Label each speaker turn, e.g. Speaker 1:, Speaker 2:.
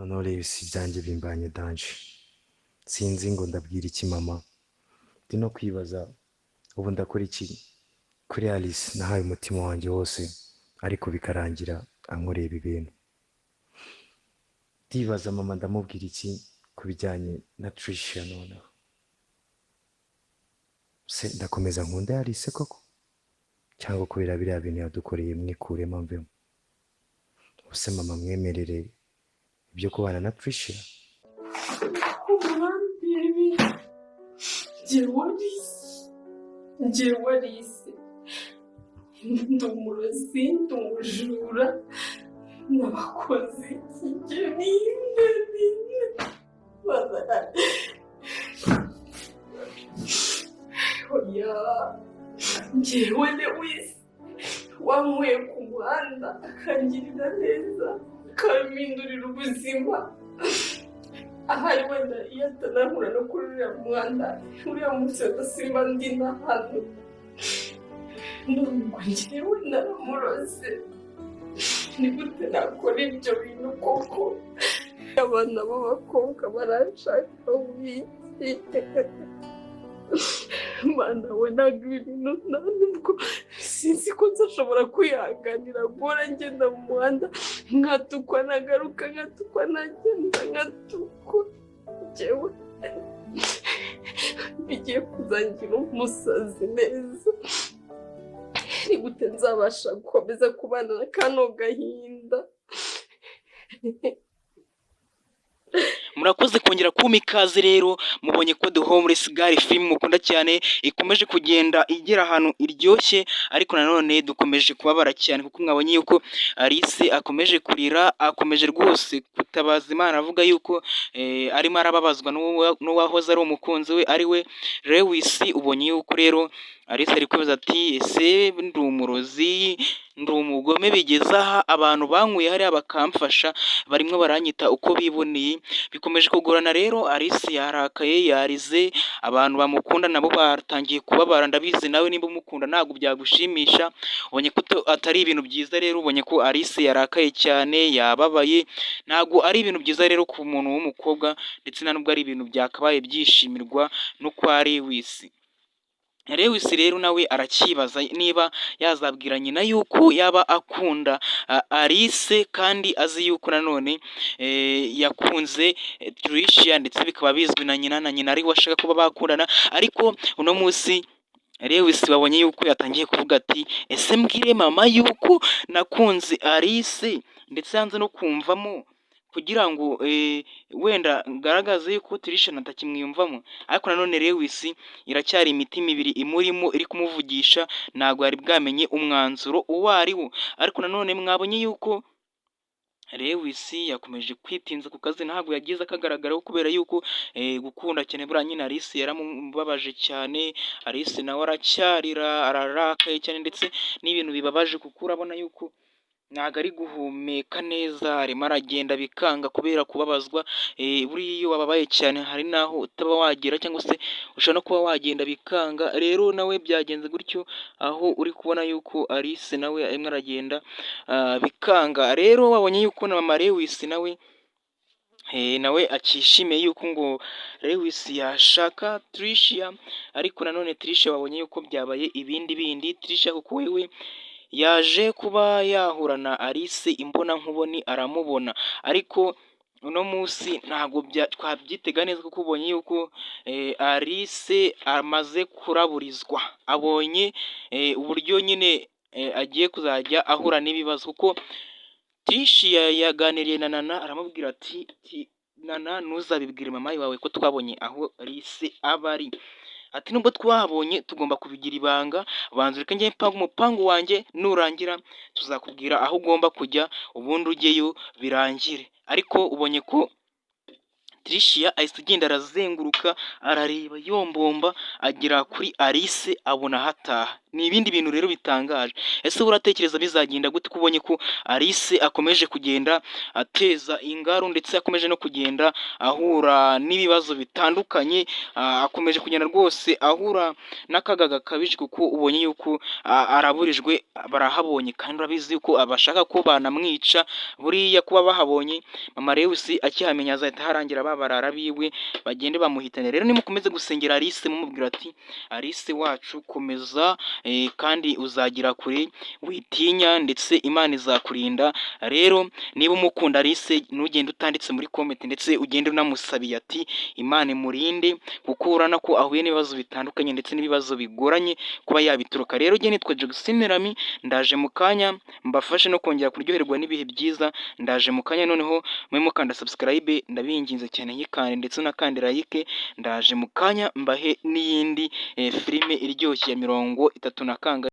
Speaker 1: Knowless ibyanjye bimbanye danje, sinzi ngo ndabwira iki mama, ndi no kwibaza ubu ndakora iki kuri Alice nahaye umutima wanjye wose ariko bikarangira ankoreye ibi bintu. Ndibaza mama ndamubwira iki ku bijyanye na Tricia noneho. Se ndakomeza nkunda Alice koko cyangwa kubera biriya bintu yadukoreye mwikuremo mvemo? Ubuse mama mwemerere ibyo kubana na Tricia?
Speaker 2: Njyewe Alice ndi umurozi, ndi umujura n'abakozi njyewe Lewis wankuye ku muhanda akangirira neza akampindurira ubuzima. Ahari wenda iyo atanahura no kuri uriya muhanda uriya munsi adasimba ndi n'ahantu, nubwo njyewe naramuroze. Ni gute nakora ibyo bintu koko? Abana b'abakobwa baranshaka wiki mana we, ntabwo ibintu ntabwo sinzi ko nzashobora kwihanganira guhora ngenda mu muhanda nkatukwa nagaruka, nkatukwa nagenda nkatukwa. Njyewe bigiye kuzangira umusazi neza. Ni gute nzabasha gukomeza kubana na kano gahinda?
Speaker 3: Murakoze kongera kuma ikaze. Rero mubonye ko The Homeless Girl film mukunda cyane ikomeje kugenda igera ahantu iryoshye, ariko nanone dukomeje kubabara cyane kuko mwabonye yuko Alice akomeje kurira, akomeje rwose gutabaza Imana avuga yuko arimo arababazwa n'uwahoze ari umukunzi we ari we Lewis. Ubonye yuko rero Alice ari kwibaza ati ese ndi umurozi, ndi umugome, bigeze aha abantu bankuye hariya bakamfasha barimo baranyita uko biboneye. Bikomeje kugorana rero, Alice yarakaye, yarize, abantu bamukunda nabo batangiye kubabara. Ndabizi nawe nimba umukunda ntabwo byagushimisha, ubonye ko atari ibintu byiza. Rero ubonye ko Alice yarakaye cyane, yababaye, ntabwo ari ibintu byiza rero ku muntu w'umukobwa, ndetse na nubwo ari ibintu byakabaye byishimirwa no kwa Lewis. Lewis rero nawe arakibaza niba yazabwira nyina yuko yaba akunda Alice, kandi azi yuko nanone yakunze Tricia, ndetse bikaba bizwi na nyina ari we ashaka kuba bakundana. Ariko uno munsi Lewis babonye yuko yatangiye kuvuga ati ese mbwire mama yuko nakunze Alice, ndetse yanze no kumvamo kugira ngo wenda ngaragaze yuko Tricia natakimwiyumvamo. Ariko nanone Lewis iracyari imitima ibiri imurimo iri kumuvugisha, ntabwo yari bwamenye umwanzuro uwo ari wo. Ariko nanone mwabonye yuko Lewis yakomeje kwitinza ku kazi, ntabwo yagize akagaragaraho kubera yuko gukunda cyane buriya nyine Alice yaramubabaje cyane. Alice nawe aracyarira, ararakaye cyane, ndetse n'ibintu bibabaje kuko urabona yuko ntabwo ari guhumeka neza, arimo aragenda bikanga kubera kubabazwa. Buriya iyo wababaye cyane hari naho utaba wagera, cyangwa se ushobora no kuba wagenda bikanga. Rero nawe byagenze gutyo, aho uri kubona yuko Alice nawe arimo aragenda bikanga. Rero wabonye yuko na mama Lewis nawe akishimiye yuko ngo Lewis yashaka Tricia, ariko nanone Tricia wabonye yuko byabaye ibindi. Tricia kuko wewe yaje kuba yahura na Alice imbona nkuboni, aramubona, ariko uno munsi ntabwo twabyitega neza kuko ubonye yuko Alice amaze kuraburizwa. Abonye uburyo nyine agiye kuzajya ahura n'ibibazo, kuko Tricia yaganiriye na Nana, aramubwira ati Nana ntuzabibwire mama wawe ko twabonye aho Alice aba ari. Ati nubwo twabonye tugomba kubigira ibanga, banza reka njye mpanga umupangu wanjye, nurangira tuzakubwira aho ugomba kujya, ubundi ujyeyo birangire. Ariko ubonye ko Tricia ahise agenda arazenguruka, arareba yombomba, agera kuri Alice abona hataha. ni ibindi bintu rero bitangaje. Ese uratekereza bizagenda gute ko ubonye ko Alice akomeje kugenda ateza ingaru ndetse akomeje no kugenda ahura n'ibibazo bitandukanye, akomeje kugenda rwose ahura n'akaga gakabije kuko ubonye yuko araburijwe barahabonye kandi urabizi yuko abashaka ko banamwica, buriya kuba bahabonye mama Lewisi akihamenya azahita harangira babarara biwe bagende bamuhitane. Rero nimukomeze gusengera Alice mumubwira ati Alice wacu komeza kandi uzagira kure witinya ndetse Imana izakurinda. Rero niba umukunda Alice ntugende utanditse muri comment ndetse ugende unamusabiye ati Imana imurinde kuko urana ko ahuye n'ibibazo bitandukanye ndetse n'ibibazo bigoranye kuba yabituruka. Rero jye nitwa Jackson Rami, ndaje mu kanya mbafashe no kongera kuryoherwa n'ibihe byiza. Ndaje mu kanya noneho mwe mukanda subscribe ndabinginze cyane nyikande ndetse nakandi like. Ndaje mu kanya mbahe n'iyindi filime iryoshye ya 30 na kangahe.